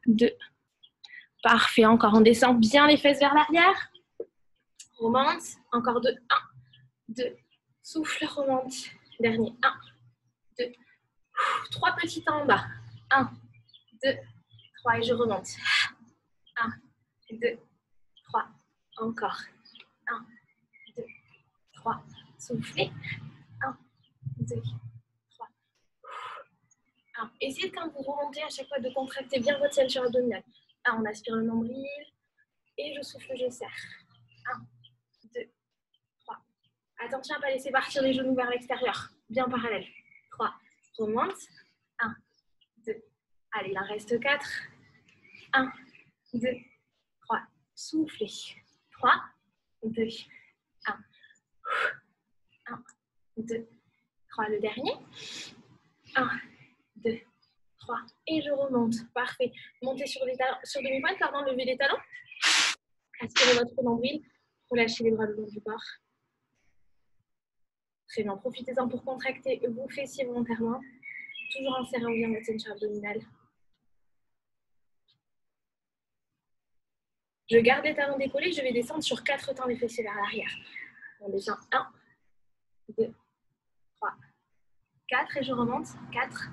2. Parfait, encore, on descend bien les fesses vers l'arrière. Remonte, encore 2. 1, 2. Souffle, remonte. Dernier, 1, 2. 3 petits temps en bas. 1, 2, 3 et je remonte. 1, 2, 3. Encore. 1, 2, 3. Soufflez. 1, 2, 3. 1. Essayez quand vous remontez à chaque fois de contracter bien votre ceinture abdominale. 1, on aspire le nombril. Et je souffle, je serre. 1, 2, 3. Attention à ne pas laisser partir les genoux vers l'extérieur. Bien parallèle. 3. Remonte. 1, 2. Allez, il en reste 4. 1, 2, 3. Soufflez. 3, 2, 1. 1, 2, 3. Le dernier. 1, 2, 3. Et je remonte. Parfait. Montez sur demi-pointe, pardon, levez les talons. Aspirez votre nombril. Relâchez les bras le long du corps. Très bien. Profitez-en pour contracter vos fessiers volontairement. Toujours en serrant bien votre ceinture abdominale. Je garde les talons décollés. Je vais descendre sur 4 temps les fessiers vers l'arrière. On descend 1, 2, 3, 4 et je remonte. 4,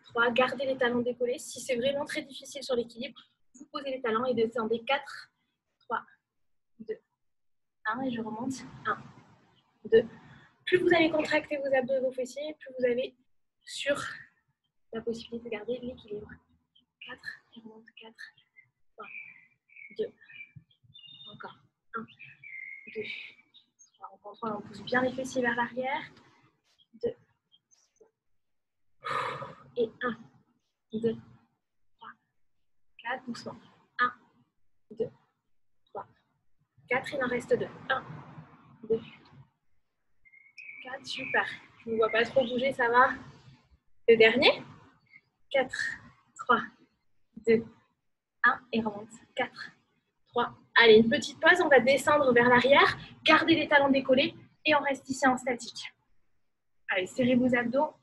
3. Gardez les talons décollés. Si c'est vraiment très difficile sur l'équilibre, vous posez les talons et descendez 4, 3, 2, 1 et je remonte. 1, 2. Plus vous allez contracter vos abdos et vos fessiers, plus vous avez sur la possibilité de garder l'équilibre. 4, et remonte. 4, 3, 2. Encore. 1, 2, 3. On contrôle, on pousse bien les fessiers vers l'arrière. 2. Et 1, 2, 3, 4. Doucement. 1, 2, 3, 4. Il en reste 2. 1, 2, 4. Super. Je ne vois pas trop bouger, ça va. Le dernier. 4, 3, 2, 1. Et remonte. 4, 3. Allez, une petite pause. On va descendre vers l'arrière. Gardez les talons décollés. Et on reste ici en statique. Allez, serrez vos abdos.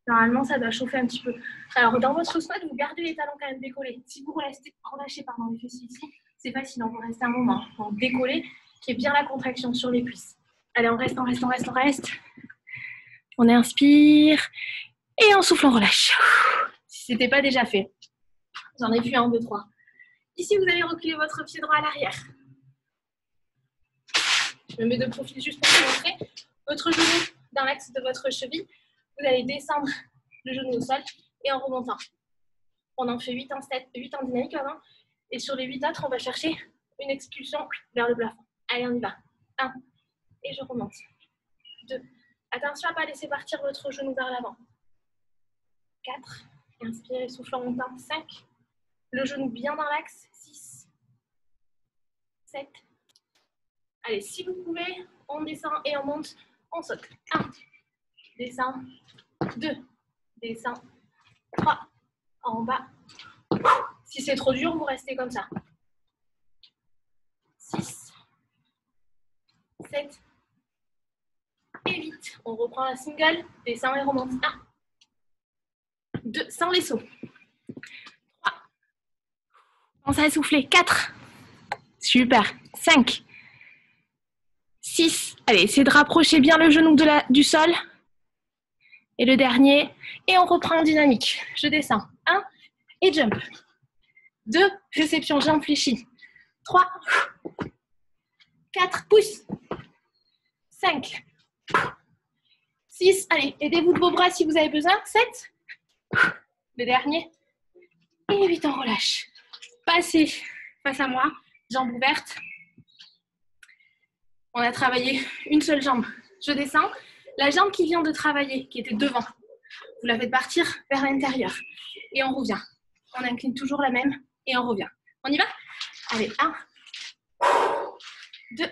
Normalement, ça doit chauffer un petit peu. Alors, dans votre squat, vous gardez les talons quand même décollés. Si vous relâchez les fessiers ici, c'est facile. On va rester un moment. Donc, décoller, qui est bien la contraction sur les cuisses. Allez, on reste. On inspire. Et on souffle, on relâche. Si ce n'était pas déjà fait. J'en ai fait 1, 2, 3. Ici, vous allez reculer votre pied droit à l'arrière. Je me mets de profil juste pour vous montrer. Votre genou dans l'axe de votre cheville. Vous allez descendre le genou au sol et en remontant. On en fait 8 en dynamique. Pardon. Et sur les 8 autres, on va chercher une expulsion vers le plafond. Allez, on y va. 1. Et je remonte. 2. Attention à ne pas laisser partir votre genou vers l'avant. 4. Inspirez, souffle en montant. 5. Le genou bien dans l'axe. 6. 7. Allez, si vous pouvez, on descend et on monte. On saute. 1. Descend. 2. Descend. 3. En bas. Si c'est trop dur, vous restez comme ça. 6. 7. Et 8. On reprend la single. Descend et remonte. 1. 2. Sans les sauts. 3. Pensez à souffler. 4. Super. 5. 6. Allez, essayez de rapprocher bien le genou du sol. Et le dernier. Et on reprend en dynamique. Je descends. 1. Et jump. 2. Réception, jambe fléchie. 3. 4. Pousse. 5. 6. Allez, aidez-vous de vos bras si vous avez besoin. 7. Le dernier. Et 8. On relâche. Passez face à moi. Jambes ouvertes. On a travaillé une seule jambe. Je descends. La jambe qui vient de travailler, qui était devant, vous la faites partir vers l'intérieur. Et on revient. On incline toujours la même et on revient. On y va? Allez, 1, 2.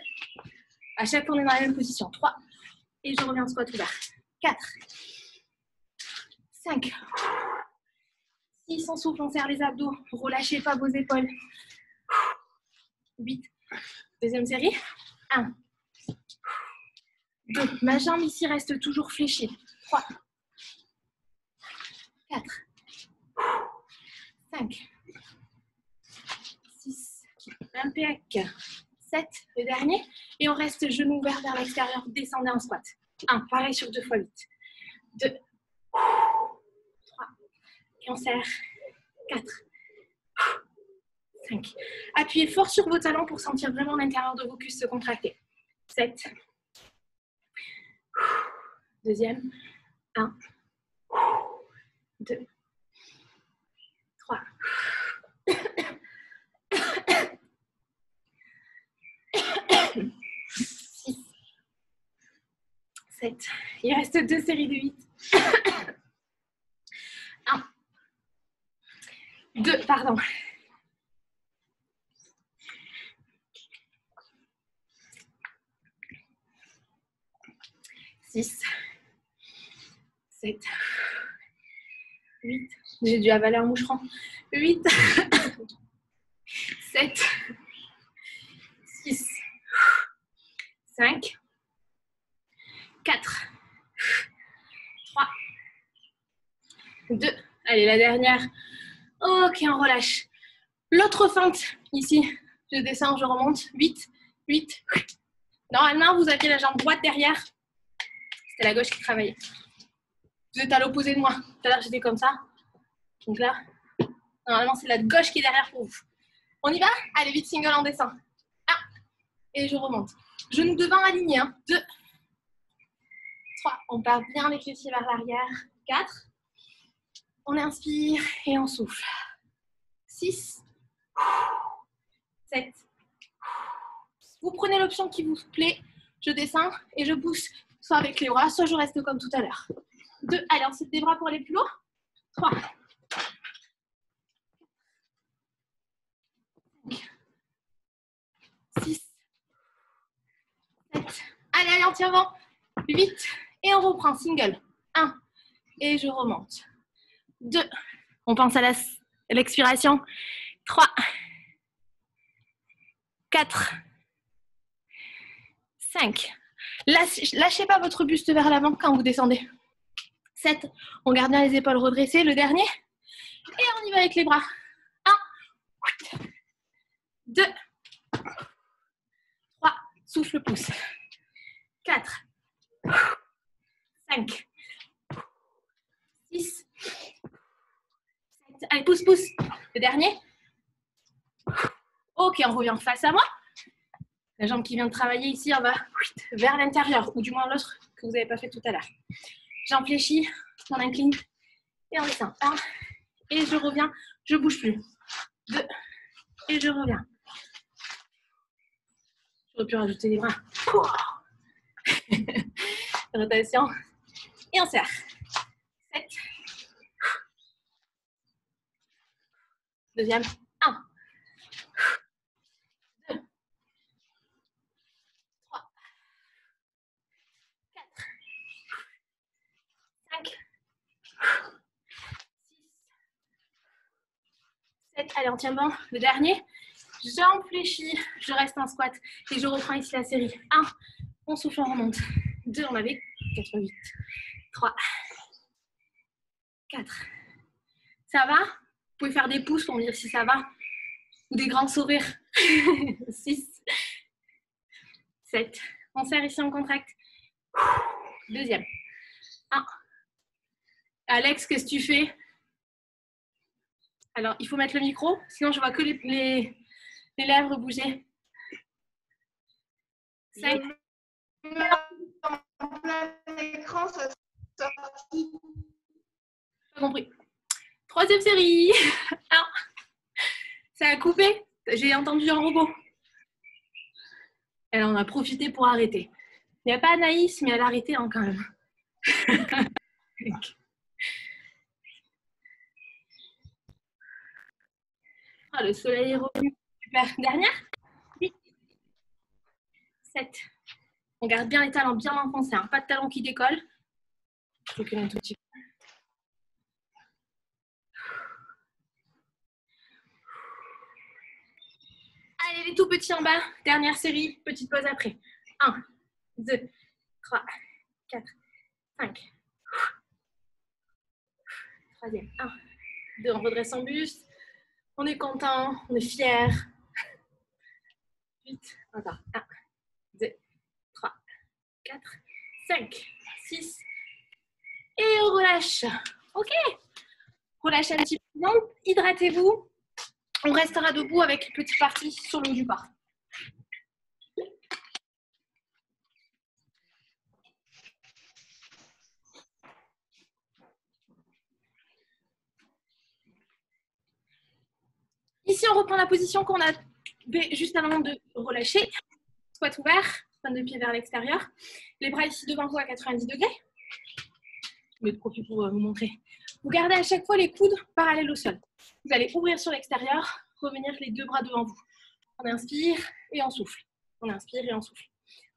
À chaque fois, on est dans la même position. 3. Et je reviens en squat ouvert. 4. 5. 6. On souffle, on serre les abdos. Relâchez pas vos épaules. 8. Deuxième série. 1. 2. Ma jambe ici reste toujours fléchie. 3. 4. 5, 6, impec, 7, le dernier. Et on reste genou ouvert vers l'extérieur, descendez en squat. 1, pareil sur 2 fois 8. 2, 3, et on serre. 4, 5. Appuyez fort sur vos talons pour sentir vraiment l'intérieur de vos cuisses se contracter. 7. Deuxième. 1, 2, 3. 6, 7. Il reste 2 séries de 8. 1, 2, pardon. 6, 7, 8. J'ai dû avaler un moucheron. 8, 7, 6, 5, 4, 3, 2. Allez, la dernière. Ok, on relâche. L'autre fente, ici. Je descends, je remonte. 8, 8. Normalement, vous aviez la jambe droite derrière. C'est la gauche qui travaillait. Vous êtes à l'opposé de moi. Tout à l'heure, j'étais comme ça. Donc là, normalement, c'est la gauche qui est derrière pour vous. On y va? Allez, vite, single, on descend. 1. Et je remonte. Genoux devant alignés. 2. 3. On part bien les fessiers vers l'arrière. 4. On inspire et on souffle. 6. 7. Vous prenez l'option qui vous plaît. Je descends et je pousse. Soit avec les bras, soit je reste comme tout à l'heure. 2. Allez, on soulève des bras pour aller plus loin. 3. 6, 7. Allez, allez, on tient avant. 8. Et on reprend. Single. 1. Et je remonte. 2. On pense à l'expiration. 3. 4. 5. Lâchez pas votre buste vers l'avant quand vous descendez. 7. On garde bien les épaules redressées. Le dernier. Et on y va avec les bras. 1. 2. 3. Souffle, pouce. 4. 5. 6. 7. Allez, pouce, pouce. Le dernier. Ok, on revient face à moi. La jambe qui vient de travailler ici, on va vers l'intérieur, ou du moins l'autre que vous n'avez pas fait tout à l'heure. J'en fléchis, on incline et on descend. 1. Et je reviens, je ne bouge plus. 2. Et je reviens. J'aurais pu rajouter les bras. Rotation. Et on serre. 7. Deuxième. 1. 2. 3. 4. 5. 6. 7. Allez, on tient bon. Le dernier. Jambes fléchies. Je reste en squat. Et je reprends ici la série. 1. On souffle, on remonte. 2. On avait 4, 8. 3. 4. Ça va? Vous pouvez faire des pouces pour me dire si ça va. Ou des grands sourires. 6. 7. On serre ici, on contracte. Deuxième. 1. Alex, qu'est-ce que tu fais? Alors, il faut mettre le micro, sinon je vois que les lèvres bouger. 5. En plein écran, ça sortit. Pas compris. Troisième série. Alors, ça a coupé. J'ai entendu un robot. Elle en a profité pour arrêter. Il n'y a pas Anaïs, mais elle a arrêté hein, quand même. Ah, le soleil est revenu. Super. Dernière. 8. 7. On garde bien les talons bien enfoncés. Hein. Pas de talons qui décollent. Je recule un tout petit peu. Allez, les tout petits en bas. Dernière série. Petite pause après. 1, 2, 3, 4, 5. Troisième. 1, 2. On redresse son buste. On est content, on est fier. 8, encore. 1, 2, 3, 4, 5, 6. Et on relâche. Ok. Relâchez un petit peu. Hydratez-vous. On restera debout avec une petite partie sur le haut du corps. Ici, on reprend la position qu'on a juste avant de relâcher. Squat ouvert, pointe de pied vers l'extérieur. Les bras ici devant vous à 90 degrés. Je mets de profil pour vous montrer. Vous gardez à chaque fois les coudes parallèles au sol. Vous allez ouvrir sur l'extérieur, revenir les deux bras devant vous. On inspire et on souffle. On inspire et on souffle.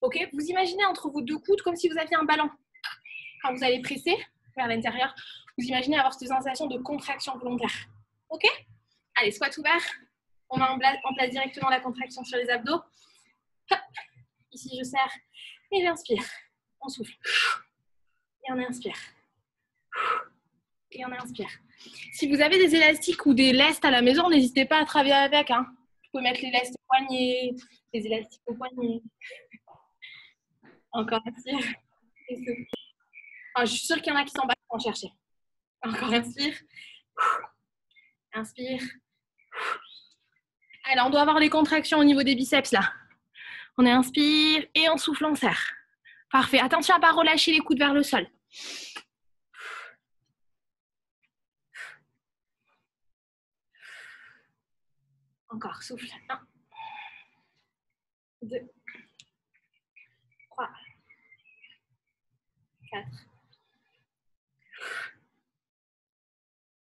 Ok, vous imaginez entre vos deux coudes comme si vous aviez un ballon. Quand vous allez presser vers l'intérieur, vous imaginez avoir cette sensation de contraction volontaire. Ok? Allez, squat ouvert. On met en place directement la contraction sur les abdos. Hop. Ici, je serre et j'inspire. On souffle. Et on inspire. Et on inspire. Si vous avez des élastiques ou des lestes à la maison, n'hésitez pas à travailler avec. Vous pouvez mettre les lestes au poignet, les élastiques au poignet. Encore inspire. Je suis sûre qu'il y en a qui s'en battent pour en chercher. Encore inspire. Inspire. Alors, on doit avoir les contractions au niveau des biceps là. On inspire et on souffle, on serre. Parfait. Attention à ne pas relâcher les coudes vers le sol. Encore, souffle. 1, 2, 3, 4,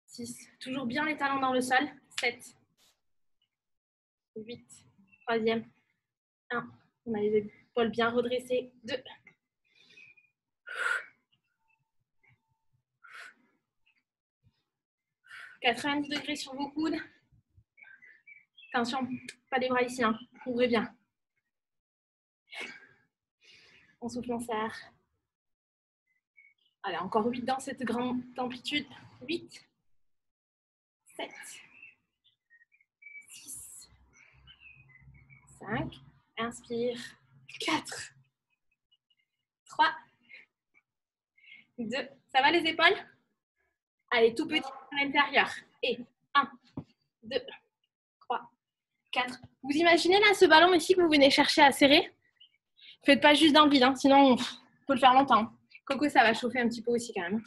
6. Toujours bien les talons dans le sol. 7, 8. Troisième. 1. On a les épaules bien redressées. 2. 90 degrés sur vos coudes. Attention, pas les bras ici. Ouvrez bien. On souffle, on serre. Allez, encore 8 dans cette grande amplitude. 8, 7, 6, 5. Inspire. 4, 3, 2. Ça va les épaules? Allez, tout petit à l'intérieur. Et 1, 2, 3, 4. Vous imaginez là ce ballon ici que vous venez chercher à serrer? Faites pas juste dans le vide, sinon on peut le faire longtemps. Coco, ça va chauffer un petit peu aussi quand même.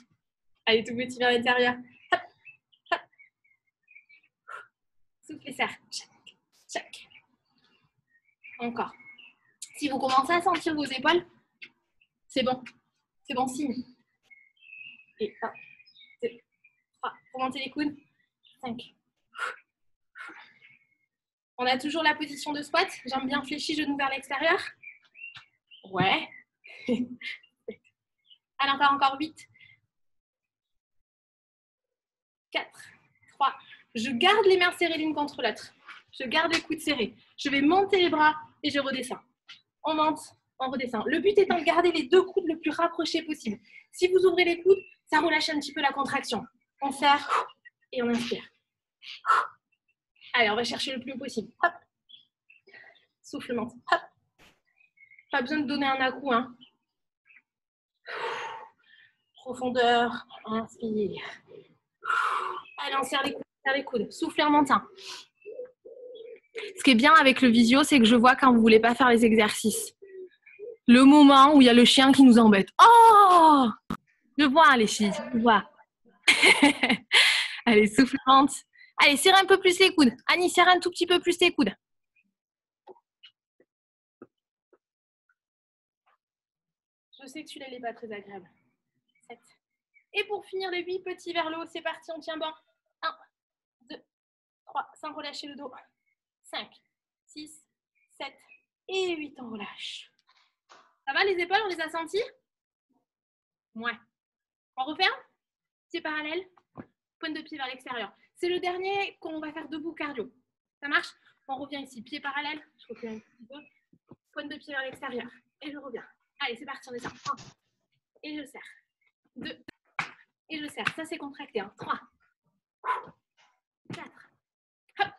Allez, tout petit vers l'intérieur. Hop, hop. Souffle et serre. Chac, chac. Encore. Si vous commencez à sentir vos épaules, c'est bon. C'est bon signe. Et 1, 2, 3. Remontez les coudes. 5. On a toujours la position de squat. Jambes bien fléchies, genoux vers l'extérieur. Ouais. Allez, encore 8. 4, 3. Je garde les mains serrées l'une contre l'autre. Je garde les coudes serrés. Je vais monter les bras et je redescends. On monte, on redescend. Le but étant de garder les deux coudes le plus rapprochés possible. Si vous ouvrez les coudes, ça relâche un petit peu la contraction. On serre et on inspire. Allez, on va chercher le plus haut possible. Hop. Souffle, monte. Hop. Pas besoin de donner un à-coup. Profondeur. Inspire. Allez, on serre les coudes. Soufflez en montant. Ce qui est bien avec le visio, c'est que je vois quand vous ne voulez pas faire les exercices. Le moment où il y a le chien qui nous embête. Oh! Je vois les filles, je vois. Allez, souffle, monte. Allez, serre un peu plus les coudes. Annie, serre un tout petit peu plus les coudes. Je sais que celui-là n'est pas très agréable. 7. Et pour finir les 8 petits vers le haut, c'est parti, on tient bon. 1, 2, 3, sans relâcher le dos. 5, 6, 7 et 8, on relâche. Ça va les épaules, on les a senties? Ouais. On referme? Pieds parallèles, pointe de pied vers l'extérieur. C'est le dernier qu'on va faire debout cardio. Ça marche? On revient ici, pieds parallèles. Je refais un petit peu. Pointe de pied vers l'extérieur. Et je reviens. Allez, c'est parti, on descend. 1. Et je serre. 2. Et je serre. Ça, c'est contracté. 3. 4. Hop.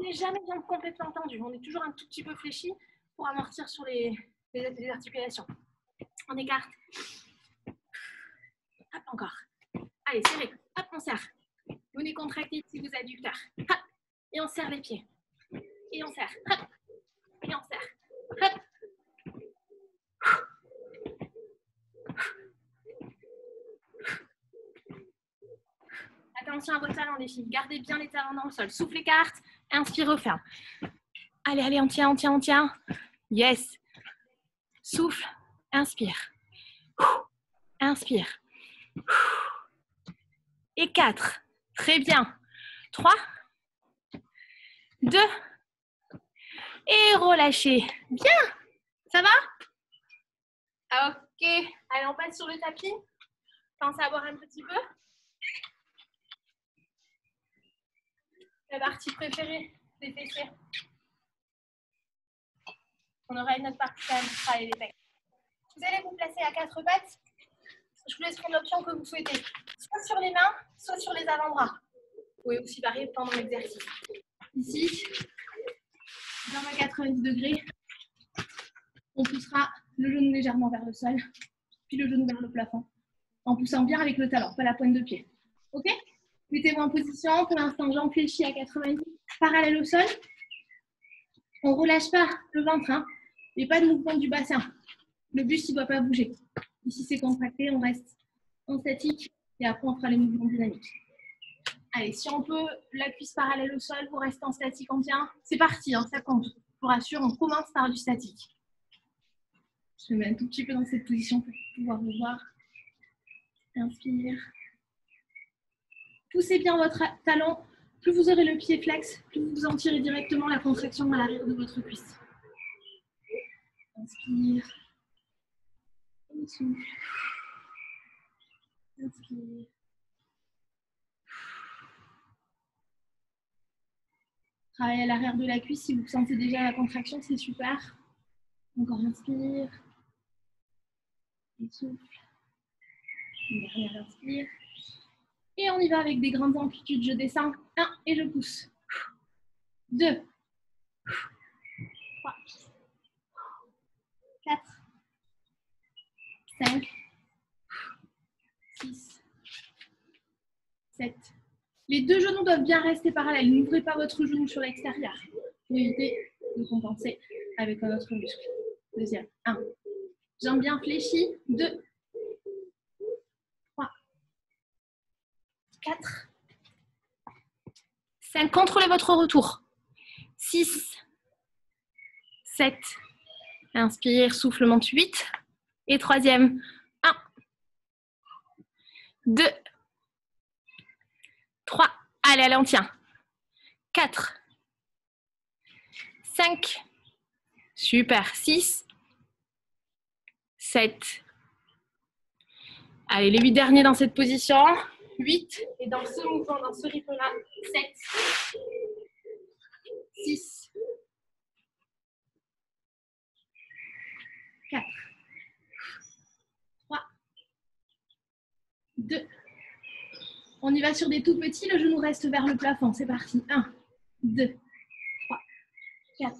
n'est jamais jambes complètement tendues. On est toujours un tout petit peu fléchi pour amortir sur les articulations. On écarte. Hop, encore. Allez, serrez. Hop, on serre. Venez contracter ici vos adducteurs. Hop. Et on serre les pieds. Et on serre. Hop. Et on serre. Hop. Attention à vos talons, les filles. Gardez bien les talons dans le sol. Souffle, écarte. Inspire, referme. Allez, allez, on tient, on tient, on tient. Yes. Souffle. Inspire. Inspire. Et 4. Très bien. 3. 2. Et relâchez. Bien. Ça va? Ok. Allez, on passe sur le tapis. Pensez à boire un petit peu. La partie préférée des fessiers. On aura une autre partie quand même pour travailler les pecs. Vous allez vous placer à 4 pattes. Je vous laisse prendre l'option que vous souhaitez. Soit sur les mains, soit sur les avant-bras. Vous pouvez aussi varier pendant l'exercice. Ici, dans ma 90 degrés, on poussera le genou légèrement vers le sol, puis le genou vers le plafond, en poussant bien avec le talon, pas la pointe de pied. Ok? Mettez-vous en position. Pour l'instant, jambes fléchies à 90, parallèle au sol. On ne relâche pas le ventre, hein, et pas de mouvement du bassin. Le buste, il ne doit pas bouger. Ici, c'est contracté, on reste en statique et après, on fera les mouvements dynamiques. Allez, si on peut, la cuisse parallèle au sol, vous restez en statique, on tient. C'est parti, hein, ça compte. Je vous rassure, on commence par du statique. Je me mets un tout petit peu dans cette position pour pouvoir vous voir. Inspire. Poussez bien votre talon. Plus vous aurez le pied flex, plus vous sentirez directement la contraction à l'arrière de votre cuisse. Inspire. Et souffle. Inspire. Travaillez à l'arrière de la cuisse. Si vous sentez déjà la contraction, c'est super. Encore inspire. Et souffle. Une dernière inspire. Et on y va avec des grandes amplitudes. Je descends. 1 et je pousse. 2. 3. 4. 5. 6. 7. Les deux genoux doivent bien rester parallèles. N'ouvrez pas votre genou sur l'extérieur pour éviter de compenser avec un autre muscle. Deuxième. 1. Jambes bien fléchies. 2. 3. 4. 5. Contrôlez votre retour. 6. 7. Inspire, souffle, monte. 8. Et troisième. 1. 2. 3. Allez, allez, on tient. 4. 5. Super. 6. 7. Allez, les 8 derniers dans cette position. 8. Et dans ce mouvement, dans ce rythme-là, 7. 6. 4. 3. 2. On y va sur des tout petits, le genou reste vers le plafond. C'est parti. 1, 2, 3, 4.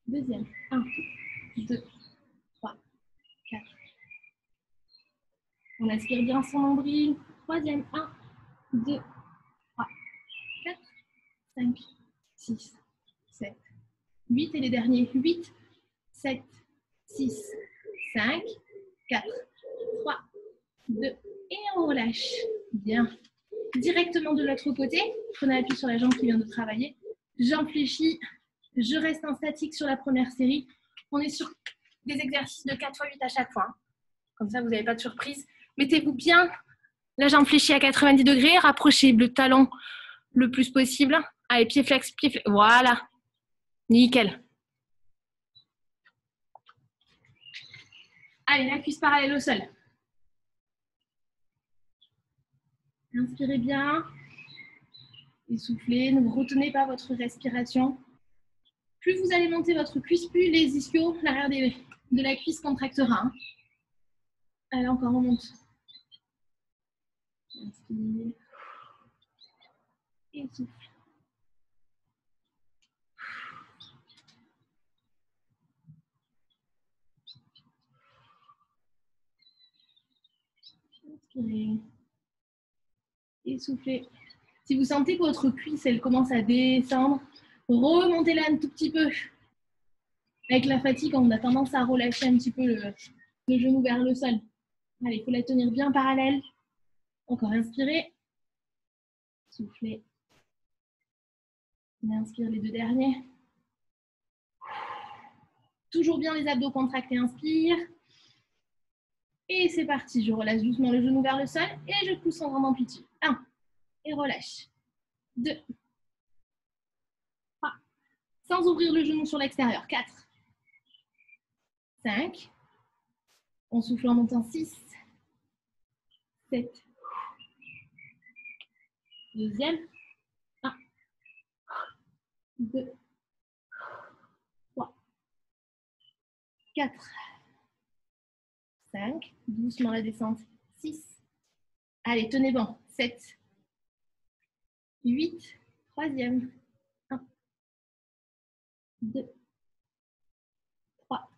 Deuxième. 1, 2, 3, 4. On aspire bien son nombril. Troisième. 1, 2, 3, 4, 5, 6, 7, 8. Et les derniers. 8, 7, 6, 5, 4, 3, 2. Et on relâche. Bien. Directement de l'autre côté. Prenez appui sur la jambe qui vient de travailler. Jambes fléchies. Je reste en statique sur la première série. On est sur des exercices de 4 x 8 à chaque fois. Comme ça, vous n'avez pas de surprise. Mettez-vous bien la jambe fléchie à 90 degrés. Rapprochez le talon le plus possible. Allez, pied flex, pied flex. Voilà. Nickel. Allez, la cuisse parallèle au sol. Inspirez bien. Et soufflez. Ne retenez pas votre respiration. Plus vous allez monter votre cuisse, plus les ischios, l'arrière de la cuisse contractera. Allez, encore, on monte. Inspire. Et souffle. Inspirez. Et soufflez. Si vous sentez que votre cuisse, elle commence à descendre, remontez-la un tout petit peu. Avec la fatigue, on a tendance à relâcher un petit peu le genou vers le sol. Allez, il faut la tenir bien parallèle. Encore inspirez. Soufflez. Et inspire les deux derniers. Toujours bien les abdos contractés, inspire. Et c'est parti, je relâche doucement le genou vers le sol et je pousse en grande amplitude. 1, et relâche. 2, 3, sans ouvrir le genou sur l'extérieur. 4, 5, on souffle en montant. 6, 7, deuxième. 1, 2, 3, 4, 5, doucement la descente. 6, allez, tenez bon. 7, 8, troisième. 1, 2, 3,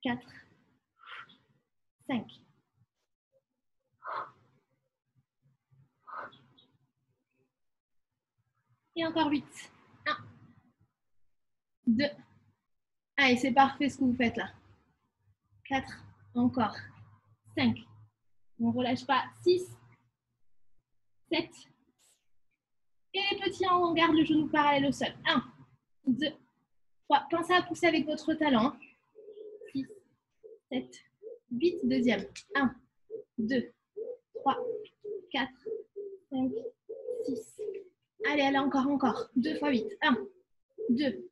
4, 5. Et encore 8. 1, 2. Allez, c'est parfait ce que vous faites là. 4, encore. 5. On ne relâche pas. 6, 7. Et les petits, on garde le genou parallèle au sol. 1, 2, 3. Pensez à pousser avec votre talon. 6, 7, 8. Deuxième. 1, 2, 3, 4, 5, 6. Allez, allez, encore. 2 fois 8. 1, 2,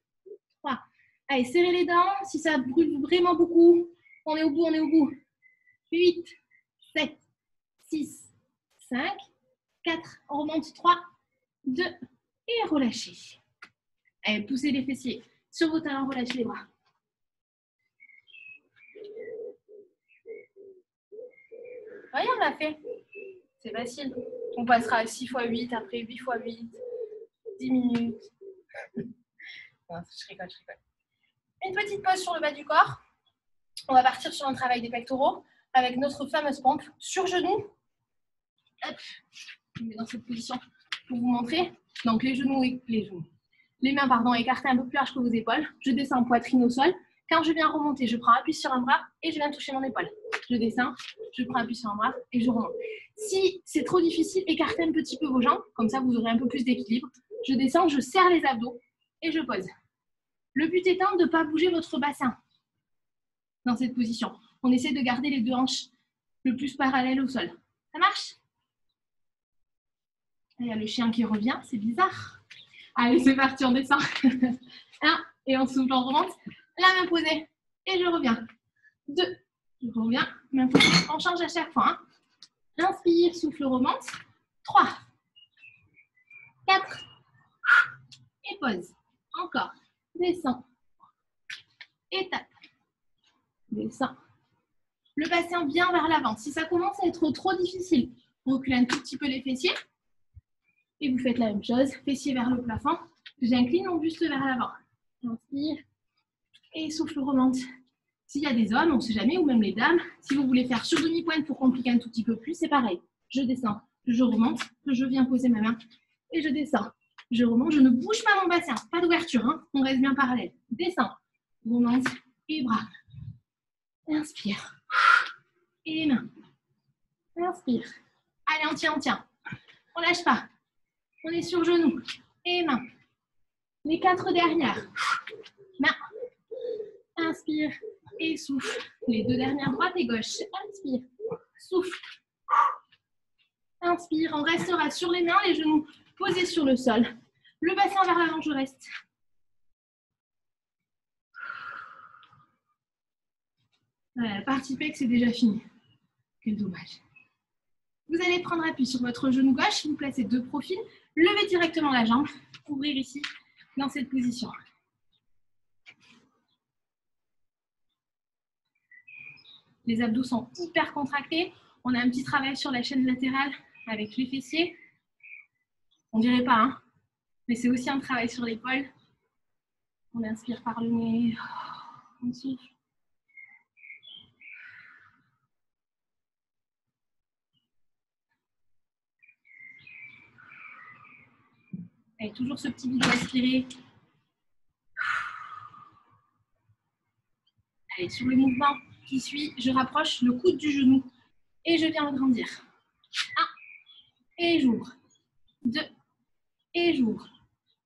3. Allez, serrez les dents. Si ça brûle vraiment beaucoup, on est au bout. 8, 7, 6, 5, 4. On remonte. 3, 2 et relâchez. Allez, poussez les fessiers. Sur vos talons, relâchez les bras. Voyez, on l'a fait. C'est facile. On passera à 6 x 8, après 8 x 8, 10 minutes. Non, je rigole. Une petite pause sur le bas du corps. On va partir sur un travail des pectoraux avec notre fameuse pompe sur genoux. Hop, je me mets dans cette position pour vous montrer. Donc les mains, pardon, écartées un peu plus large que vos épaules. Je descends poitrine au sol. Quand je viens remonter, je prends appui sur un bras et je viens toucher mon épaule. Je descends, je prends appui sur un bras et je remonte. Si c'est trop difficile, écartez un petit peu vos jambes. Comme ça, vous aurez un peu plus d'équilibre. Je descends, je serre les abdos et je pose. Le but étant de ne pas bouger votre bassin dans cette position. On essaie de garder les deux hanches le plus parallèles au sol. Ça marche? Il y a le chien qui revient, c'est bizarre. Allez, c'est parti, on descend. 1, et on souffle, on remonte. La main posée, et je reviens. 2, je reviens, main posée. On change à chaque fois. Inspire, souffle, remonte. 3, 4, et pause. Encore. Descends. Et tape. Descends. Le bassin bien vers l'avant. Si ça commence à être trop difficile, reculez un tout petit peu les fessiers. Et vous faites la même chose. Fessiers vers le plafond. J'incline mon buste vers l'avant. Inspire. Et souffle, remonte. S'il y a des hommes, on ne sait jamais, ou même les dames, si vous voulez faire sur demi-pointe pour compliquer un tout petit peu plus, c'est pareil. Je descends, je remonte, je viens poser ma main et je descends. Je remonte, je ne bouge pas mon bassin, pas d'ouverture, hein, on reste bien parallèle. Descends, remonte et bras. Inspire. Et main. Inspire. Allez, on tient. On lâche pas. On est sur genou. Et main. Les 4 dernières. Main. Inspire et souffle. Les 2 dernières, droite et gauche. Inspire. Souffle. Inspire. On restera sur les mains, les genoux posés sur le sol. Le bassin vers l'avant, je reste. Voilà, la partie pec, c'est déjà fini. Quel dommage. Vous allez prendre appui sur votre genou gauche, vous placez 2 profils, levez directement la jambe, ouvrir ici, dans cette position. Les abdos sont hyper contractés. On a un petit travail sur la chaîne latérale avec les fessiers. On dirait pas, hein, mais c'est aussi un travail sur l'épaule. On inspire par le nez, on souffle. Allez, toujours ce petit vide respirer. Allez, sur le mouvement qui suit, je rapproche le coude du genou et je viens agrandir. 1, et j'ouvre. 2, et j'ouvre.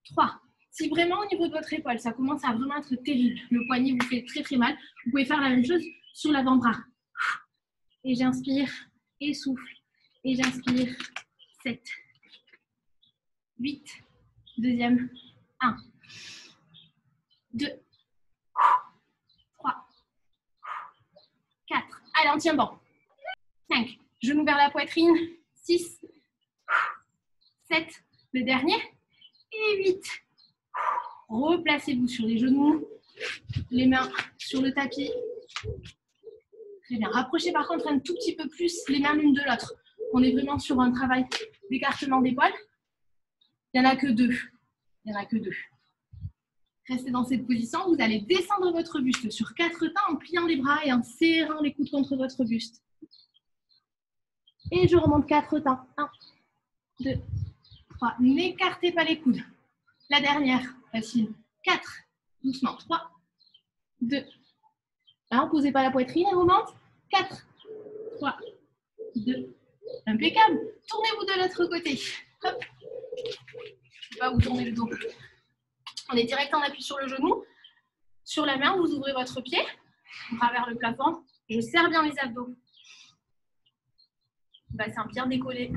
3. Si vraiment au niveau de votre épaule, ça commence à vraiment être terrible, le poignet vous fait très très mal, vous pouvez faire la même chose sur l'avant-bras. Et j'inspire, et souffle, et j'inspire. 7, 8, deuxième, 1, 2, 3, 4. Allez, on tient bon. 5, genoux vers la poitrine. 6, 7, le dernier. Et 8. Replacez-vous sur les genoux, les mains sur le tapis. Très bien. Rapprochez par contre un tout petit peu plus les mains l'une de l'autre. On est vraiment sur un travail d'écartement d'épaule. Il n'y en a que 2. Il n'y en a que 2. Restez dans cette position. Vous allez descendre votre buste sur 4 temps en pliant les bras et en serrant les coudes contre votre buste. Et je remonte 4 temps. 1, 2, 3. N'écartez pas les coudes. La dernière, facile. 4. Doucement. 3, 2. 1. Posez pas la poitrine et remonte. 4, 3, 2. Impeccable. Tournez-vous de l'autre côté. Hop. Je ne vais pas vous tourner le dos. On est direct en appui sur le genou. Sur la main, vous ouvrez votre pied, bras vers le plafond. Je serre bien les abdos. Bassin bien décollé.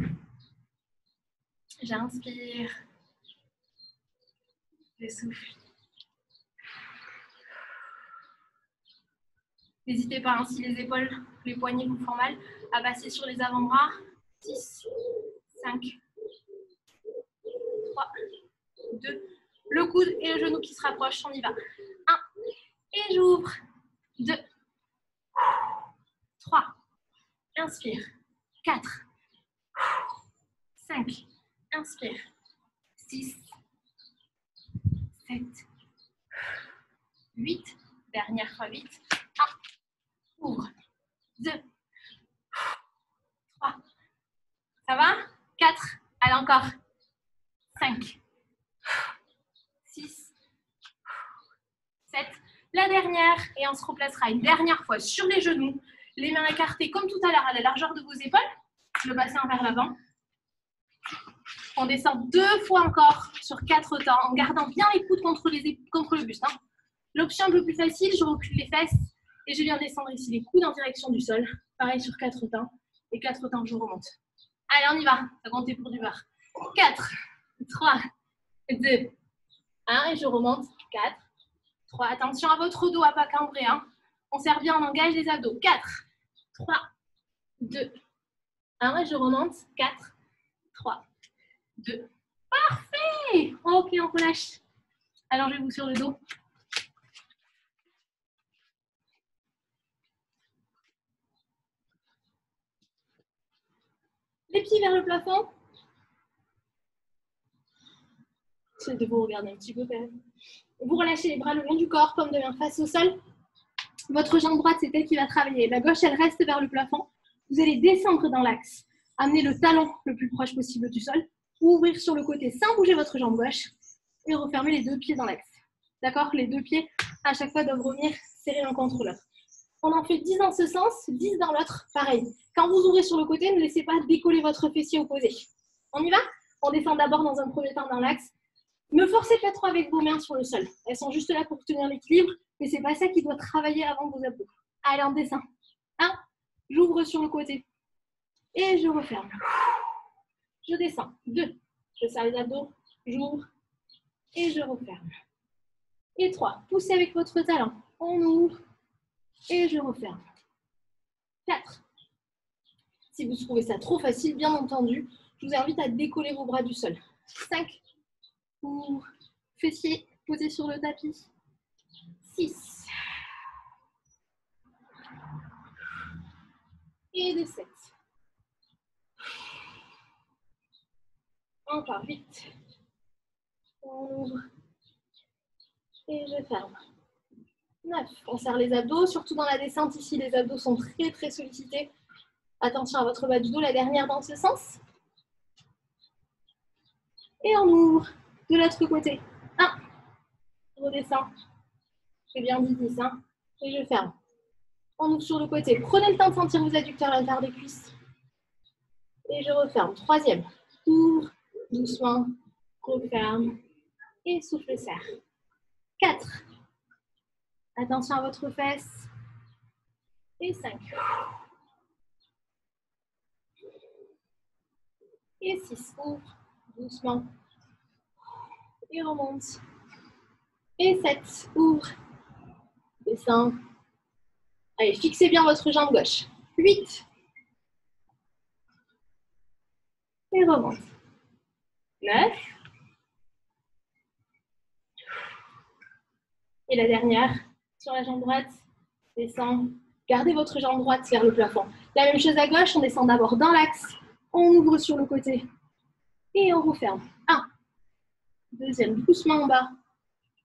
J'inspire. Je souffle. N'hésitez pas, hein, si les épaules, les poignets vous font mal, à passer sur les avant-bras. 6, 5, 3, 2. Le coude et le genou qui se rapprochent. On y va. 1. Et j'ouvre. 2. 3. Inspire. 4. 5. Inspire. 6. 7. 8. Dernière fois 8. 1. Ouvre. 2. 3. Ça va? 4. Allez, encore. 5. 6. 7. La dernière. Et on se replacera une dernière fois sur les genoux. Les mains écartées comme tout à l'heure à la largeur de vos épaules. Le bassin vers l'avant. On descend 2 fois encore sur 4 temps en gardant bien les coudes contre le buste. Hein. L'option un peu plus facile, je recule les fesses et je viens descendre ici les coudes en direction du sol. Pareil sur 4 temps. Et 4 temps, je remonte. Allez, on y va. Ça compte pour du beurre. 4, 3, 2, 1. Et je remonte. 4, 3. Attention à votre dos, à pas cambrer. Hein. On serre bien, on engage les abdos. 4, 3, 2, 1. Et je remonte. 4, 3, 2. Parfait. Ok, on relâche. Allongez-vous sur le dos. Les pieds vers le plafond. J'essaie de vous regarder un petit peu quand même. Vous relâchez les bras le long du corps, paume de main face au sol. Votre jambe droite, c'est elle qui va travailler. La gauche, elle reste vers le plafond. Vous allez descendre dans l'axe. Amener le talon le plus proche possible du sol. Ouvrir sur le côté sans bouger votre jambe gauche. Et refermer les 2 pieds dans l'axe. D'accord? Les 2 pieds, à chaque fois, doivent revenir serrer l'un contre l'autre. On en fait 10 dans ce sens, 10 dans l'autre. Pareil. Quand vous ouvrez sur le côté, ne laissez pas décoller votre fessier opposé. On y va? On descend d'abord dans un premier temps dans l'axe. Ne forcez pas trop avec vos mains sur le sol. Elles sont juste là pour tenir l'équilibre, mais ce n'est pas ça qui doit travailler avant vos abdos. Allez, on descend. 1, j'ouvre sur le côté. Et je referme. Je descends. 2, je serre les abdos, j'ouvre et je referme. Et 3, poussez avec votre talon. On ouvre et je referme. 4. Si vous trouvez ça trop facile, bien entendu, je vous invite à décoller vos bras du sol. 5, ouvre, fessiers posés sur le tapis. 6. Et des 7. Encore 8. On ouvre. Et je ferme. 9. On serre les abdos, surtout dans la descente ici, les abdos sont très très sollicités. Attention à votre bas du dos, la dernière dans ce sens. Et on ouvre de l'autre côté. 1. Je redescends. J'ai bien dit 10. Hein. Et je ferme. On ouvre sur le côté. Prenez le temps de sentir vos adducteurs à l'intérieur des cuisses. Et je referme. 3e. Ouvre doucement. Referme. Et souffle, serre. 4. Attention à votre fesse. Et 5. Et 6. Ouvre doucement. Et remonte. Et 7. Ouvre. Descend. Allez, fixez bien votre jambe gauche. 8. Et remonte. 9. Et la dernière, sur la jambe droite, descend. Gardez votre jambe droite vers le plafond. La même chose à gauche, on descend d'abord dans l'axe. On ouvre sur le côté. Et on referme. 1. Deuxième, doucement en bas.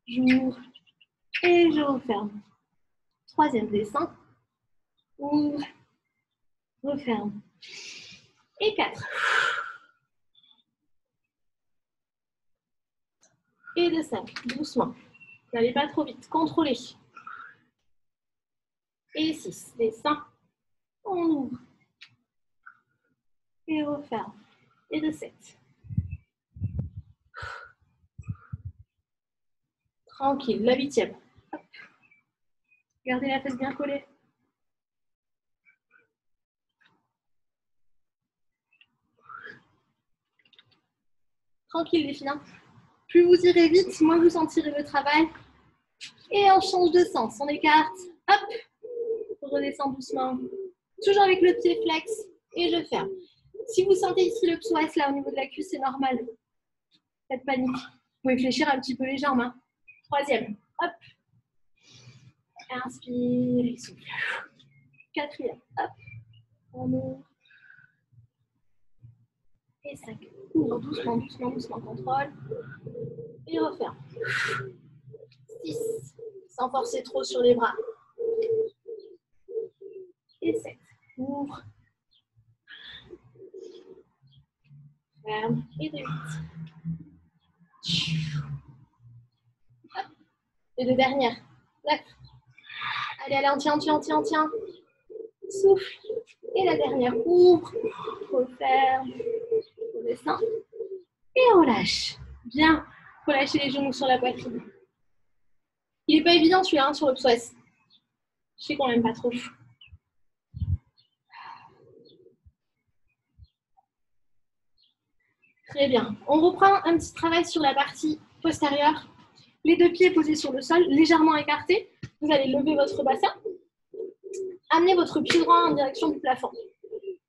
J'ouvre. Et je referme. 3e, descend. Ouvre. Referme. Et 4. Et de 5. Doucement. N'allez pas trop vite. Contrôlez. Et 6. Descend. On ouvre. Et referme. Et de 7. Tranquille. La 8e. Hop. Gardez la fesse bien collée. Tranquille les filles. Plus vous irez vite, moins vous sentirez le travail. Et on change de sens. On écarte. Hop. On redescend doucement. Toujours avec le pied flex. Et je ferme. Si vous sentez ici le psoas là au niveau de la cuisse, c'est normal. Pas de panique. Vous pouvez fléchir un petit peu les jambes. Hein. 3e. Hop. Inspire et souffle. 4e. Hop. On ouvre. Et 5. Ouvre doucement, doucement, doucement. Contrôle. Et referme. 6. Sans forcer trop sur les bras. Et 7. Ouvre. Ferme. Et de 8. Hop. Et de dernière. 9. Allez, allez, on tient, on tient, on tient, on tient. Souffle. Et la dernière. Ouvre. Referme. Redescend. Et on relâche. Bien. Relâchez les genoux sur la poitrine. Il n'est pas évident celui-là, hein, sur le psoas. Je sais qu'on l'aime pas trop. Très bien. On reprend un petit travail sur la partie postérieure. Les 2 pieds posés sur le sol, légèrement écartés. Vous allez lever votre bassin. Amenez votre pied droit en direction du plafond.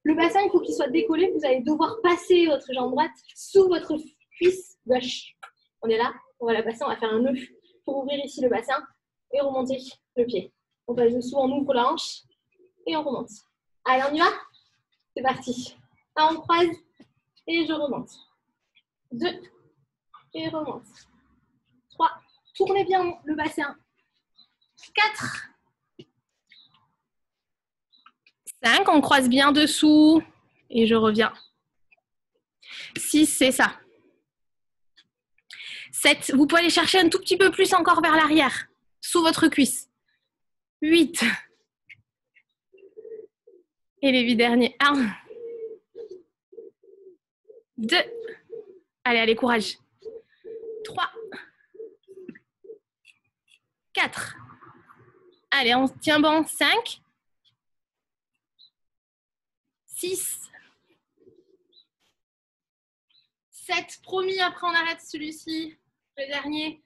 Le bassin, il faut qu'il soit décollé. Vous allez devoir passer votre jambe droite sous votre cuisse gauche. On est là. On va la passer. On va faire un nœud pour ouvrir ici le bassin et remonter le pied. On passe dessous, on ouvre la hanche et on remonte. Allez, on y va? C'est parti. 1, on croise et je remonte. 2 et remonte. 3. Tournez bien le bassin. 4. 5, on croise bien dessous. Et je reviens. 6, c'est ça. 7, vous pouvez aller chercher un tout petit peu plus encore vers l'arrière, sous votre cuisse. 8. Et les 8 derniers. 1. 2. Allez, allez, courage. 3. 4. Allez, on tient bon. 5. 6. 7. Promis, après on arrête celui-ci. Le dernier.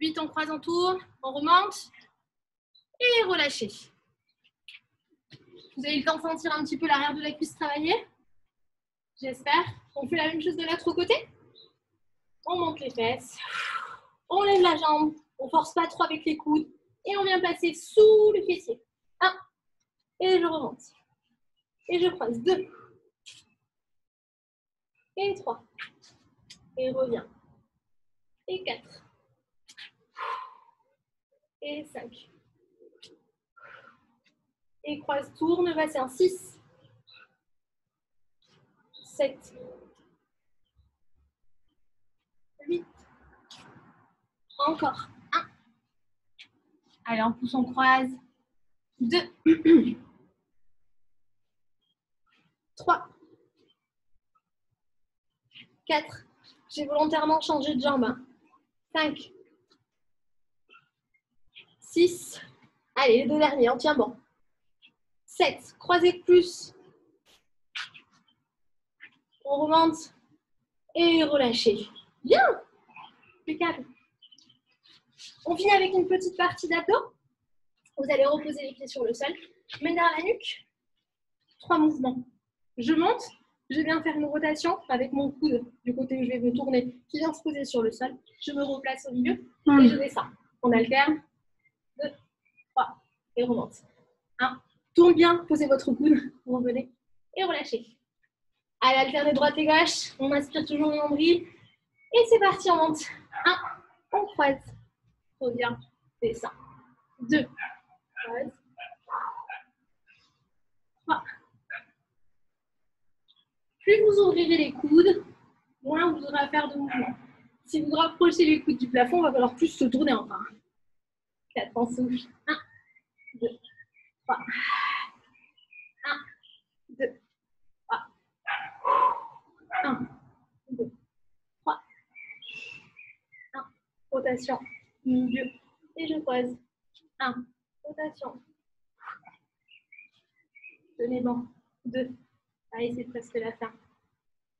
8, on croise, on tourne. On remonte. Et relâchez. Vous avez le temps de sentir un petit peu l'arrière de la cuisse travailler? J'espère. On fait la même chose de l'autre côté. On monte les fesses. On lève la jambe. On ne force pas trop avec les coudes. Et on vient passer sous le fessier. 1. Et je remonte. Et je croise. 2. Et 3. Et reviens. Et 4. Et 5. Et croise, tourne, bassin. 6. 7. 8. Encore. 1. Allez, on pousse, on croise. 2. 3. 4. J'ai volontairement changé de jambe. 5. 6. Allez, les 2 derniers, on tient bon. 7. Croisez plus. On remonte. Et relâchez. Bien. Impeccable. On finit avec une petite partie d'abdos. Vous allez reposer les pieds sur le sol. Main derrière la nuque. 3 mouvements. Je monte. Je viens faire une rotation avec mon coude du côté où je vais me tourner, qui vient se poser sur le sol. Je me replace au milieu et je descends. On alterne. 2, 3 et remonte. 1. Tourne bien, posez votre coude, revenez et relâchez. Allez, alternez droite et gauche. On inspire toujours le nombril. Et c'est parti, on monte. 1. On croise. Revient. Descend. 2. Croise. 3. Plus vous ouvrirez les coudes, moins vous aurez à faire de mouvements. Si vous rapprochez les coudes du plafond, il va falloir plus se tourner encore. 4, on souffle. 1, 2, 3. 1, 2, 3. 1, 2, 3. 1. Rotation. Milieu. Et je croise. 1. Rotation. Tenez bon. 2. Allez, c'est presque la fin.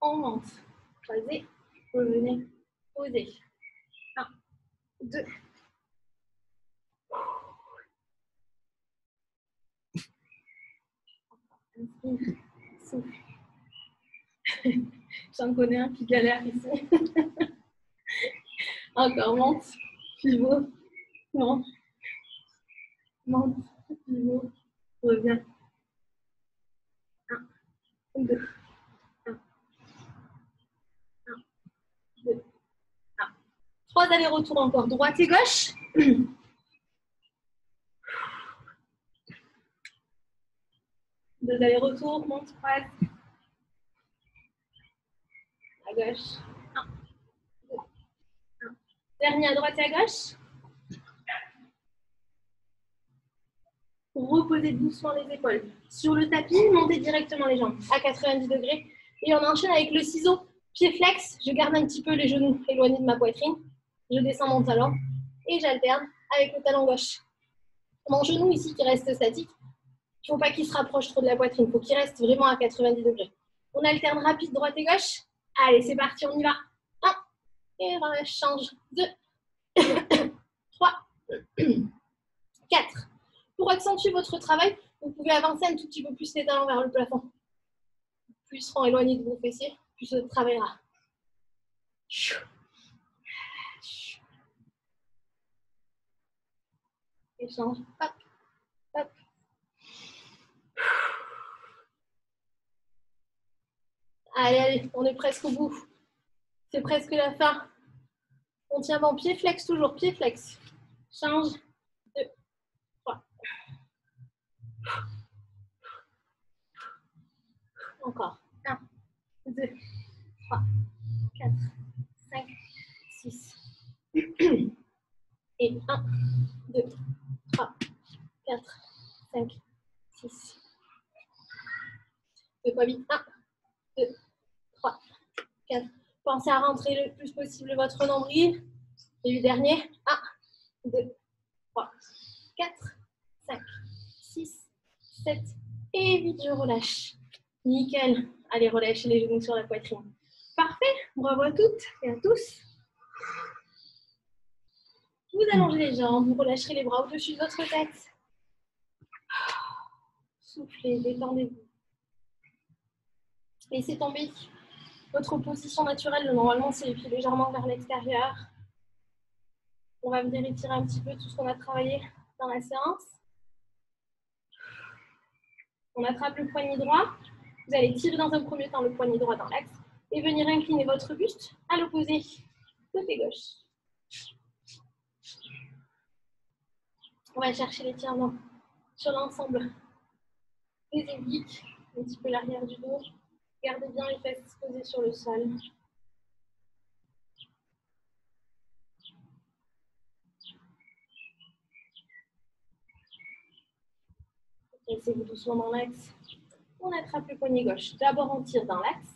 On monte. Croisez. Revenez. Posez. 1, 2. Inspire. Souffle. J'en connais un qui galère ici. Encore, monte. Pivot. Monte. Monte. Pivot. Reviens. 1, 2. 1, 1, 2, 1. 3 allers-retours encore. Droite et gauche. 2 allers-retours. Monte, croise. À gauche. 1, 2, 1. Dernier à droite et à gauche. Reposez doucement les épaules. Sur le tapis, montez directement les jambes à 90 degrés. Et on enchaîne avec le ciseau. Pied flex, je garde un petit peu les genoux éloignés de ma poitrine. Je descends mon talon et j'alterne avec le talon gauche. Mon genou ici qui reste statique, il ne faut pas qu'il se rapproche trop de la poitrine. Il faut qu'il reste vraiment à 90 degrés. On alterne rapide droite et gauche. Allez, c'est parti, on y va. 1. Et relâche, change. 2. 3. 4. Pour accentuer votre travail, vous pouvez avancer un tout petit peu plus les talons vers le plafond. Plus ils seront éloignés de vos fessiers, plus ça travaillera. Échange. Hop, hop. Allez, allez, on est presque au bout. C'est presque la fin. On tient bon, pied flex toujours, pied flex. Change. 2, 3. Encore. 1, 2, 3, 4, 5, 6. Et 1, 2, 3, 4, 5, 6. C'est pas vite. 1, 2, 3, 4. Pensez à rentrer le plus possible votre nombril. Et le dernier. 1, 2, 3, 4, 5, 6, 7. Et vite, je relâche. Nickel. Allez, relâchez les genoux sur la poitrine. Parfait. Bravo à toutes et à tous. Vous allongez les jambes, vous relâcherez les bras au-dessus de votre tête. Soufflez, détendez-vous. Laissez tomber votre position naturelle. Normalement, c'est les pieds légèrement vers l'extérieur. On va venir étirer un petit peu tout ce qu'on a travaillé dans la séance. On attrape le poignet droit. Vous allez tirer dans un premier temps le poignet droit dans l'axe. Et venir incliner votre buste à l'opposé, côté gauche. On va chercher l'étirement sur l'ensemble des obliques, un petit peu l'arrière du dos. Gardez bien les fesses posées sur le sol. Placez-vous doucement dans l'axe. On attrape le poignet gauche. D'abord, on tire dans l'axe.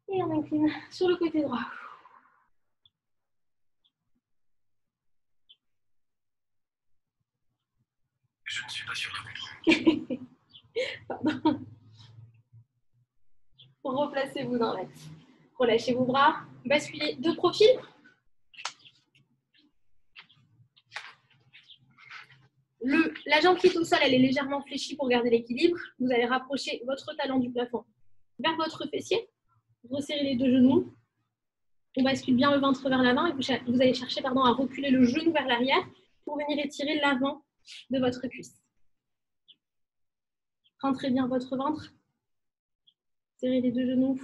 Et on incline sur le côté droit. Je ne suis pas sûr de comprendre. Pardon. Replacez-vous dans l'axe. Relâchez vos bras. Basculez de profil. La jambe qui est au sol, elle est légèrement fléchie pour garder l'équilibre. Vous allez rapprocher votre talon du plafond vers votre fessier. Resserrez les deux genoux. On bascule bien le ventre vers l'avant et vous allez chercher à reculer le genou vers l'arrière pour venir étirer l'avant de votre cuisse. Rentrez bien votre ventre. Serrez les deux genoux.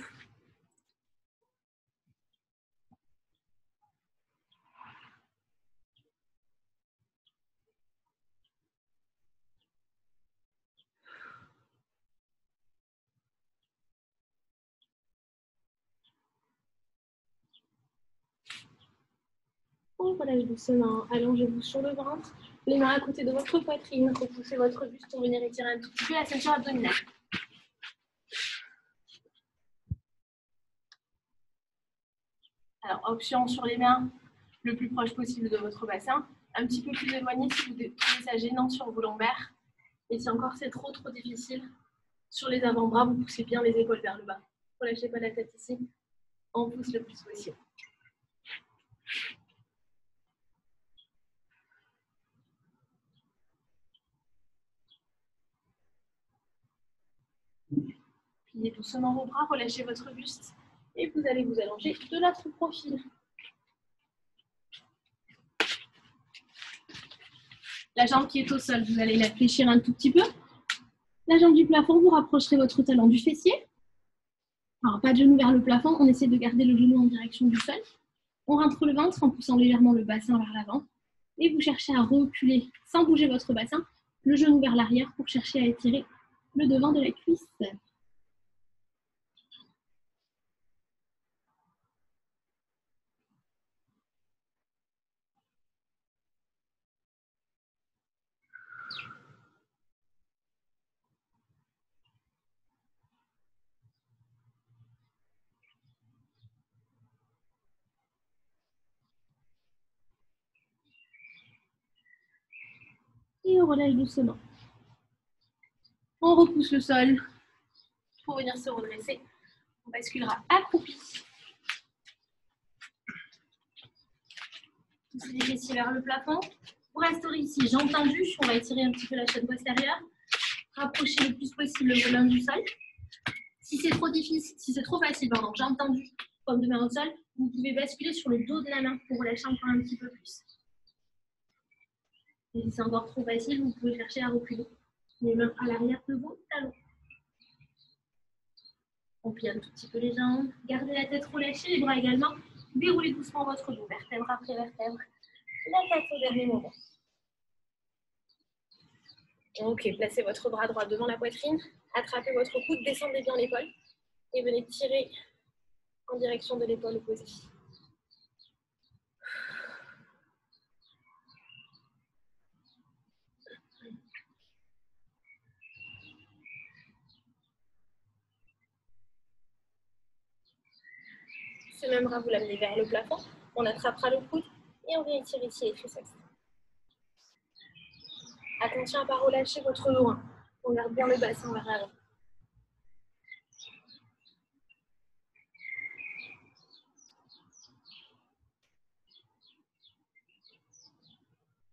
On relâche doucement. Allongez-vous sur le ventre. Les mains à côté de votre poitrine. Repoussez votre buste pour venir étirer un tout petit peu la ceinture abdominale. Alors, option sur les mains le plus proche possible de votre bassin. Un petit peu plus éloigné si vous trouvez ça gênant sur vos lombaires. Et si encore c'est trop difficile, sur les avant-bras, vous poussez bien les épaules vers le bas. Ne relâchez pas la tête ici. On pousse le plus possible. Pliez doucement vos bras, relâchez votre buste et vous allez vous allonger de l'autre profil. La jambe qui est au sol, vous allez la fléchir un tout petit peu. La jambe du plafond, vous rapprocherez votre talon du fessier. Alors, pas de genou vers le plafond, on essaie de garder le genou en direction du sol. On rentre le ventre en poussant légèrement le bassin vers l'avant. Et vous cherchez à reculer, sans bouger votre bassin, le genou vers l'arrière pour chercher à étirer le devant de la cuisse. Et on relâche doucement. On repousse le sol pour venir se redresser. On basculera accroupi. Poussez les fessiers vers le plafond. Vous resterez ici, jambes tendues. On va étirer un petit peu la chaîne postérieure. Rapprochez le plus possible le volant du sol. Si c'est trop difficile, si c'est trop facile, jambes tendues, paume de main au sol, vous pouvez basculer sur le dos de la main pour relâcher encore un petit peu plus. Et si c'est encore trop facile, vous pouvez chercher à reculer les mains à l'arrière de vos talons. On plie un tout petit peu les jambes. Gardez la tête relâchée, les bras également. Déroulez doucement votre dos, vertèbre après vertèbre. La tête au dernier moment. Ok, placez votre bras droit devant la poitrine. Attrapez votre coude, descendez bien l'épaule. Et venez tirer en direction de l'épaule opposée. Ce même bras, vous l'amenez vers le plafond. On attrapera le coude et on vient étirer ici les triceps. Attention à ne pas relâcher votre dos. On garde bien le bassin vers l'avant.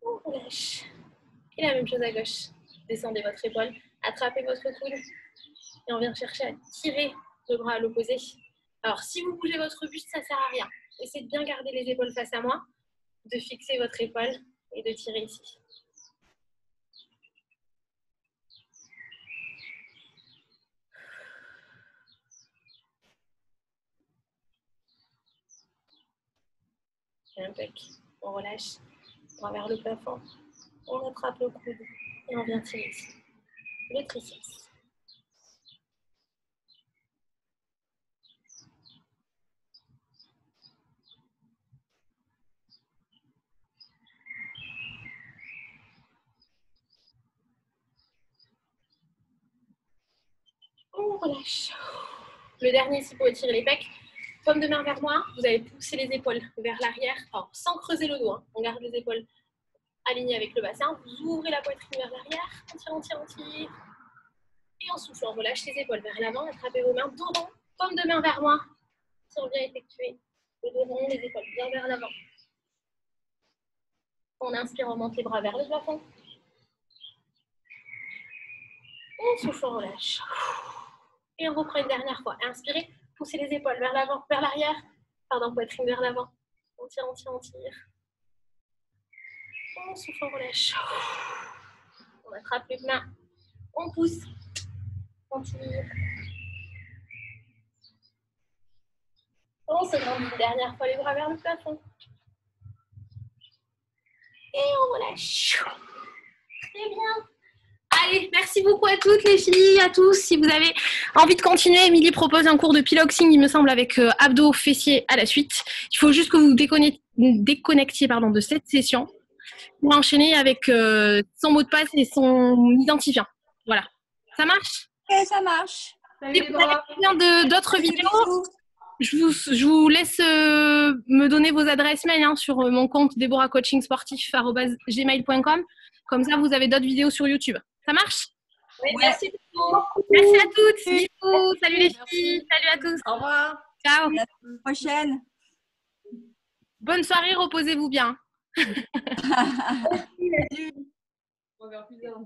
On relâche. Et la même chose à gauche. Descendez votre épaule, attrapez votre coude et on vient chercher à tirer le bras à l'opposé. Alors, si vous bougez votre buste, ça ne sert à rien. Essayez de bien garder les épaules face à moi, de fixer votre épaule et de tirer ici. Impec. On relâche. On va vers le plafond. On attrape le coude et on vient tirer ici. Le triceps. On relâche. Le dernier, si vous pouvez tirer les pecs. Paume de main vers moi. Vous allez pousser les épaules vers l'arrière. Alors, sans creuser le dos. Hein. On garde les épaules alignées avec le bassin. Vous ouvrez la poitrine vers l'arrière. On tire, on tire, on tire. Et en soufflant, on relâche les épaules vers l'avant. Attrapez vos mains. Dos rond. Paume de main vers moi. Si on vient effectuer le dos rond, les épaules bien vers l'avant. On inspire, on monte les bras vers le plafond. On souffle, on relâche. Et on reprend une dernière fois. Inspirez, poussez les épaules vers l'avant, vers l'arrière. Pardon, poitrine vers l'avant. On tire, on tire, on tire. On souffle, on relâche. On attrape les mains. On pousse. On tire. On se rend une dernière fois les bras vers le plafond. Et on relâche. Très bien. Allez, merci beaucoup à toutes les filles, à tous. Si vous avez envie de continuer, Émilie propose un cours de piloxing, il me semble, avec abdos, fessiers à la suite. Il faut juste que vous déconnectiez de cette session pour enchaîner avec son mot de passe et son identifiant. Voilà. Ça marche? Ok, ça marche. Si vous avez besoin d'autres vidéos, je vous laisse me donner vos adresses mail sur mon compte deborahcoachingsportif@gmail.com. Comme ça, vous avez d'autres vidéos sur YouTube. Ça marche? Oui, Ouais. merci beaucoup. Merci à toutes. Bisous. Salut les filles. Salut à tous. Au revoir. Ciao. À la semaine prochaine. Bonne soirée. Reposez-vous bien. Salut. On va vers plus tard.